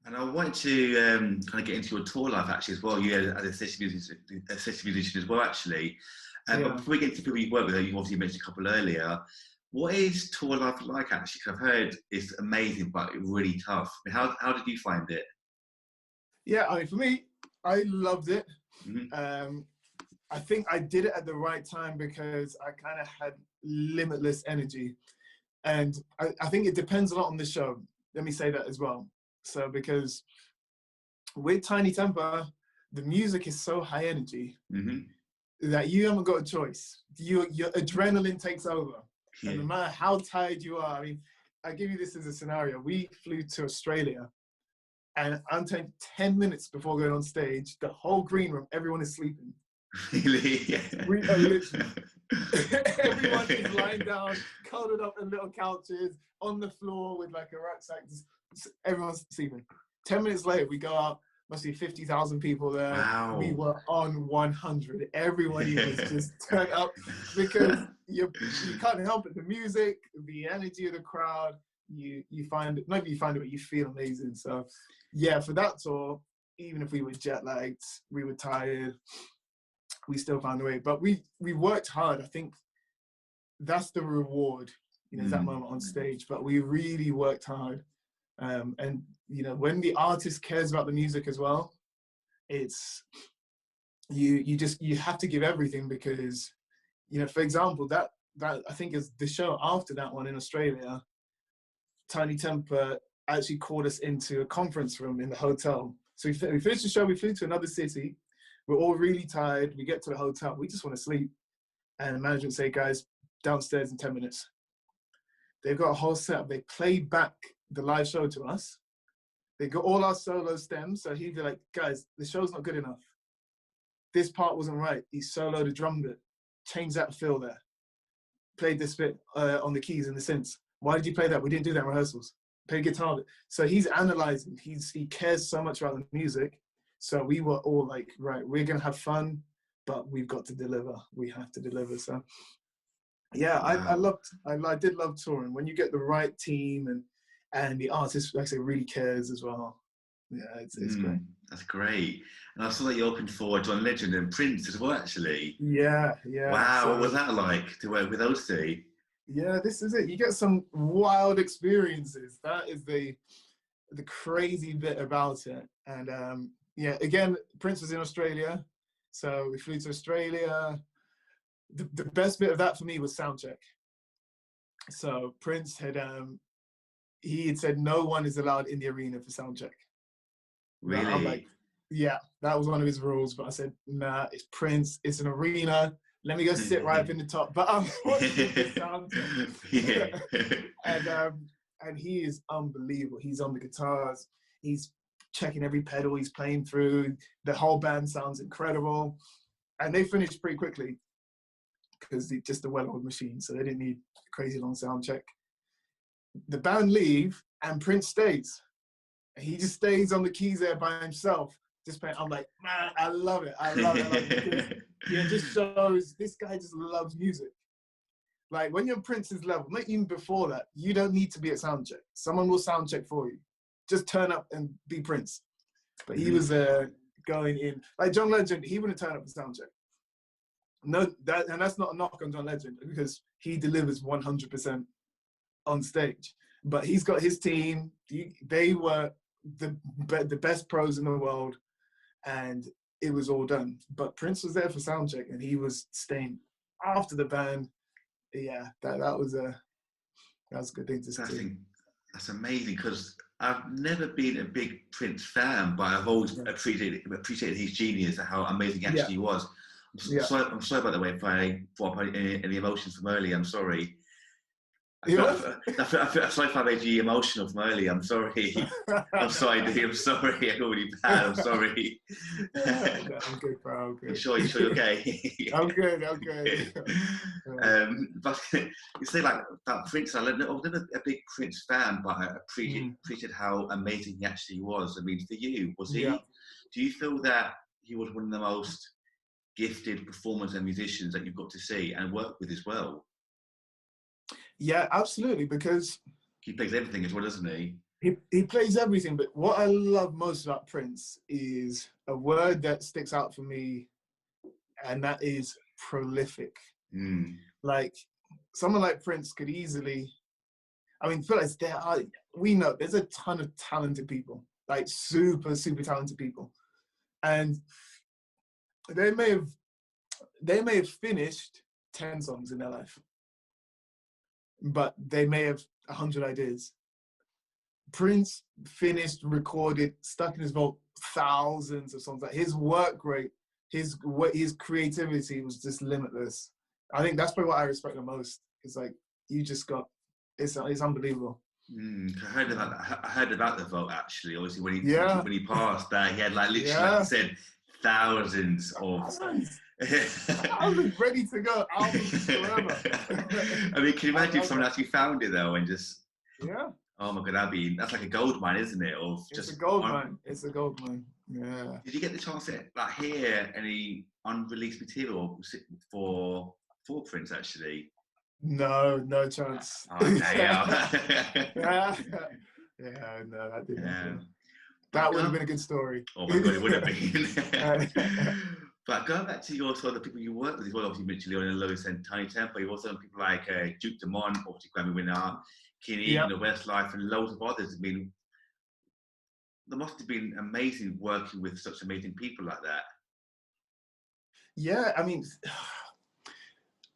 And I wanted to kind of get into your tour life actually as well. You as a session musician as well, actually. But Yeah. before we get into people you work with, you obviously mentioned a couple earlier. What is tour life like actually? 'Cause I've heard it's amazing, but really tough. I mean, how did you find it? Yeah, I mean, for me, I loved it. Mm-hmm. I think I did it at the right time because I kind of had limitless energy. And I think it depends a lot on the show. Let me say that as well. So, because with Tinie Tempah, the music is so high energy Mm-hmm. that you haven't got a choice. Your adrenaline takes over. And Yeah. no matter how tired you are, I mean, I give you this as a scenario. We flew to Australia, and I'm 10 minutes before going on stage, the whole green room, everyone is sleeping. Really? Yeah. We are literally, everyone is lying down, cuddled up in little couches, on the floor with like a rucksack. Everyone's sleeping. 10 minutes later, we go out, must be 50,000 people there. We Wow. were on 100. Everybody was just turned up because you can't help it. The music, the energy of the crowd, you find it, not you find it, but you feel amazing. So yeah, for that tour, even if we were jet lagged, we were tired, we still found a way. But we worked hard. I think that's the reward, is that moment on stage. But we really worked hard. And when the artist cares about the music as well, it's you have to give everything because, for example, that I think is the show after that one in Australia. Tinie Tempah actually called us into a conference room in the hotel. So we finished the show, we flew to another city. We're all really tired. We get to the hotel, we just want to sleep. And the management say, guys, downstairs in 10 minutes. They've got a whole setup. They play back the live show to us. They got all our solo stems. So he'd be like, guys, the show's not good enough. This part wasn't right. He soloed a drum bit. Change that fill there. Played this bit on the keys and the synths. Why did you play that? We didn't do that in rehearsals. Play guitar. So he's analyzing. He cares so much about the music. So we were all like, right, we're going to have fun, but we've got to deliver. We have to deliver. So yeah, Wow. I did love touring. When you get the right team and the artist, like I say, really cares as well. Yeah, it's great. That's great. And I saw that you opened for John Legend and Prince as well, actually. Yeah. Wow, what So was that like to work with those two? yeah, this is it. You get some wild experiences. That is the crazy bit about it. And yeah, again, Prince was in Australia, so we flew to Australia. The best bit of that for me was sound check. So Prince had he had said no one is allowed in the arena for sound check. I'm like, Really? yeah, that was one of his rules. But I said, nah, it's Prince. It's an arena. Let me go sit right up in the top. But I'm watching the sound check. Yeah. And he is unbelievable. He's on the guitars. He's checking every pedal he's playing through. The whole band sounds incredible. And they finished pretty quickly because they're just a well-oiled machine. So they didn't need a crazy long sound check. The band leave and Prince stays. He just stays on the keys there by himself, just playing. I'm like, man, I love it. I love it. Because, it just shows this guy just loves music. Like when you're Prince's level, not even before that, you don't need to be at sound check. Someone will sound check for you. Just turn up and be Prince. But he was going in. Like John Legend, he wouldn't turn up for sound check. No, that's not a knock on John Legend because he delivers 100% on stage. But he's got his team. They were the best pros in the world, and it was all done. But Prince was there for sound check, and he was staying after the band. Yeah, that was a good thing to see. That's amazing because I've never been a big Prince fan, but I've always appreciated his genius and how amazing he actually was. I'm sorry about the way if I brought up any emotions from earlier. I'm sorry. I feel like I made you emotional from earlier. I'm sorry. I'm sorry, dude. I'm sorry. I got really bad. I'm sorry. I'm good, bro. I'm good. You sure you're okay? I'm good. But you say like that Prince. I was never a big Prince fan, but I appreciated how amazing he actually was. I mean, for you, was he? Yeah. Do you feel that he was one of the most gifted performers and musicians that you've got to see and work with as well? Yeah, absolutely. Because he plays everything as well, doesn't he? He plays everything, but what I love most about Prince is a word that sticks out for me, and that is prolific. Like, someone like Prince could easily, I mean, Phyllis, we know there's a ton of talented people, like super, super talented people. And they may have finished 10 songs in their life, but they may have 100 ideas. Prince finished, recorded, stuck in his vault thousands of songs. Like, his work rate, his creativity was just limitless. I think that's probably what I respect the most. It's like, you just got, it's unbelievable. I heard about the vote, actually. Obviously, when he passed, that he had, like, literally, like you said, thousands of. I was ready to go albums forever. I mean, can you imagine if someone actually found it though and just? Yeah. Oh my God, that's like a gold mine, isn't it? It's a gold mine. It's a gold mine. Yeah. Did you get the chance to, like, hear any unreleased material for Prince, actually? No chance. Oh, damn. Yeah, no, that didn't happen. That would have been a good story. Oh my God, it would have been. But going back to your sort of the people you work with as well, obviously you mentioned Leona, Lewis and Tinie Tempah. You've also done people like Duke Dumont, obviously Grammy winner, Kenny, The Westlife, and loads of others. I mean, there must have been amazing working with such amazing people like that. Yeah, I mean,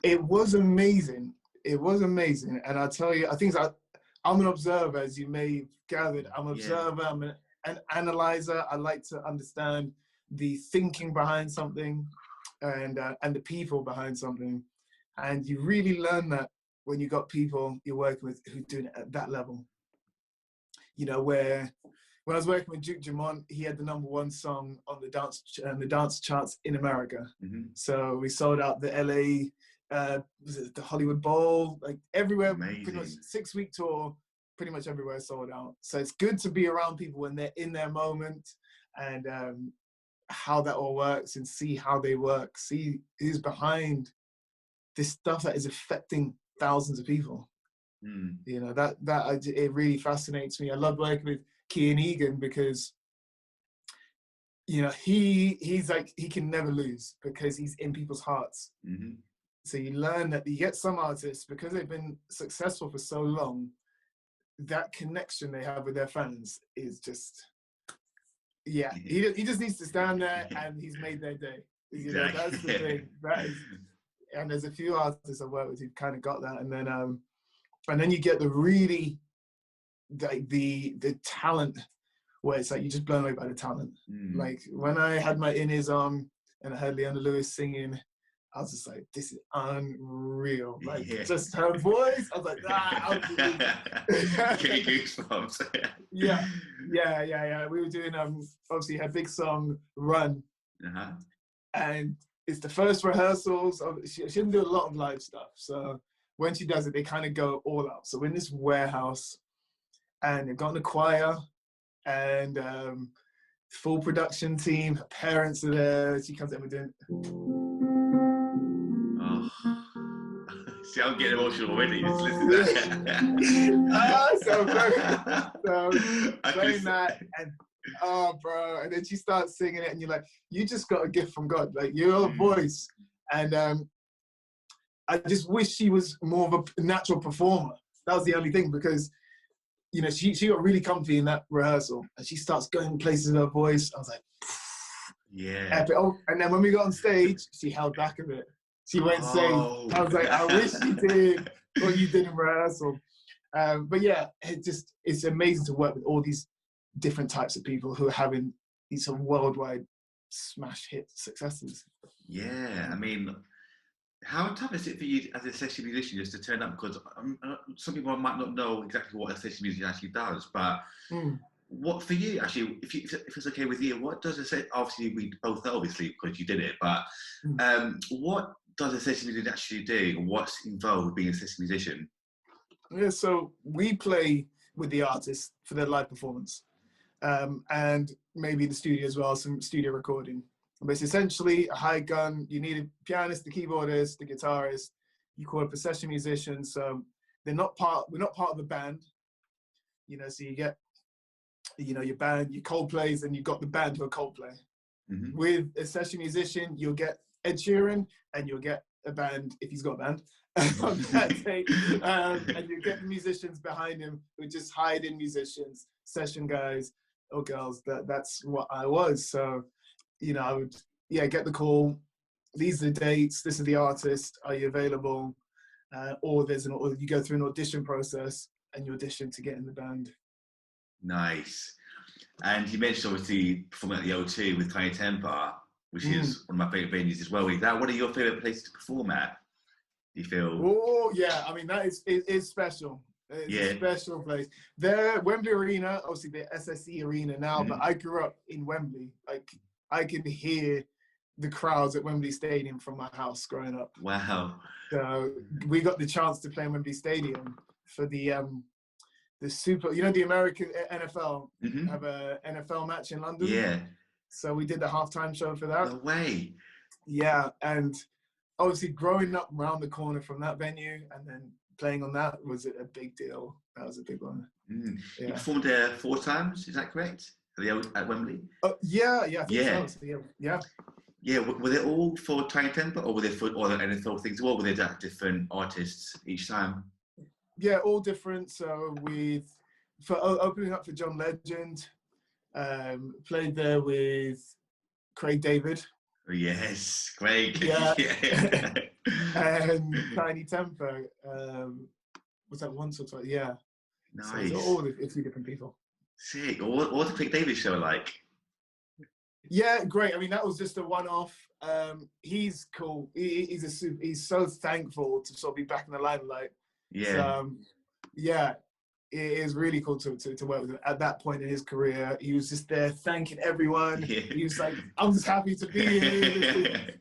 it was amazing. It was amazing. And I tell you, I think I'm an observer, as you may have gathered. I'm an observer, I'm an analyzer. I like to understand the thinking behind something and the people behind something. And you really learn that when you got people you're working with who are doing it at that level. You know, where when I was working with Duke Dumont, he had the #1 song on the dance charts in America. So we sold out the LA, the Hollywood Bowl, like everywhere. Amazing. Pretty much 6-week tour, pretty much everywhere sold out. So it's good to be around people when they're in their moment and how that all works and see how they work, see who's behind this stuff that is affecting thousands of people. You know, it really fascinates me. I love working with Kian Egan because, you know, he's like, he can never lose because he's in people's hearts. So you learn that you get some artists, because they've been successful for so long, that connection they have with their fans is just, he just needs to stand there and he's made their day. You know, that's the thing. And there's a few artists I've worked with who've kind of got that, and then you get the really the talent where it's like you're just blown away by the talent. Like when I had my in ears on and I heard Leona Lewis singing, I was just like, this is unreal. Like just her voice, I was like, Getting goosebumps. Yeah. We were doing obviously her big song Run, and it's the first rehearsals. She doesn't do a lot of live stuff, so when she does it, they kind of go all out. So we're in this warehouse, and they've got the choir, and full production team. Her parents are there. She comes in, we're doing. See, I'm getting emotional already. Just listen to that. So playing that, and bro, and then she starts singing it, and you're like, you just got a gift from God, like your voice. And I just wish she was more of a natural performer. That was the only thing, because you know she got really comfy in that rehearsal, and she starts going places with her voice. I was like, epic. Oh, and then when we got on stage, she held back a bit. She went sing. I was like, I wish you did what you did in rehearsal. But yeah, it's amazing to work with all these different types of people who are having these sort of worldwide smash hit successes. Yeah, I mean, how tough is it for you as a session musician just to turn up? Because some people might not know exactly what a session musician actually does, but what for you actually, if it's okay with you, what does it say? Obviously, we both know, obviously, because you did it, but what does a session musician actually do? What's involved with being a session musician? Yeah, so we play with the artist for their live performance, and maybe in the studio as well, some studio recording. But it's essentially a high gun. You need a pianist, the keyboardist, the guitarist. You call it a session musician. So we're not part of the band, you know. So you get you know, your band, your Coldplays, and you've got the band for Coldplay. With a session musician, you'll get Ed Sheeran, and you'll get a band if he's got a band on that day, and you get the musicians behind him who are just hiding musicians, session guys or girls. That's what I was. So, you know, I would get the call. These are the dates. This is the artist. Are you available? Or you go through an audition process and you audition to get in the band. Nice. And you mentioned obviously performing at the O2 with Tinie Tempah, which is one of my favourite venues as well. What are your favourite places to perform at? Do you feel? Oh yeah, I mean that is special. It's a special place. There, Wembley Arena, obviously the SSE Arena now, but I grew up in Wembley. Like I can hear the crowds at Wembley Stadium from my house growing up. Wow. So we got the chance to play in Wembley Stadium for the super, you know, the American NFL have a NFL match in London. Yeah. So we did the halftime show for that. No way. Yeah, and obviously growing up around the corner from that venue and then playing on that was a big deal. That was a big one. Yeah. You performed there 4 times, is that correct? At Wembley? Yeah, I think so. Yeah. Yeah, were they all for Tinie Tempah, or were they for other NFL things, or were they different artists each time? Yeah, all different. So for opening up for John Legend, played there with Craig David. Oh, yes, Craig. Yeah. And Tinie Tempah. Was that once or twice? Yeah. Nice. So all a few different people. Sick. What was the Craig David show like? Yeah, great. I mean, that was just a one-off. He's cool. He's so thankful to sort of be back in the limelight. Yeah. So, yeah, it is really cool to work with him at that point in his career. He was just there thanking everyone. Yeah. He was like, I'm just happy to be here.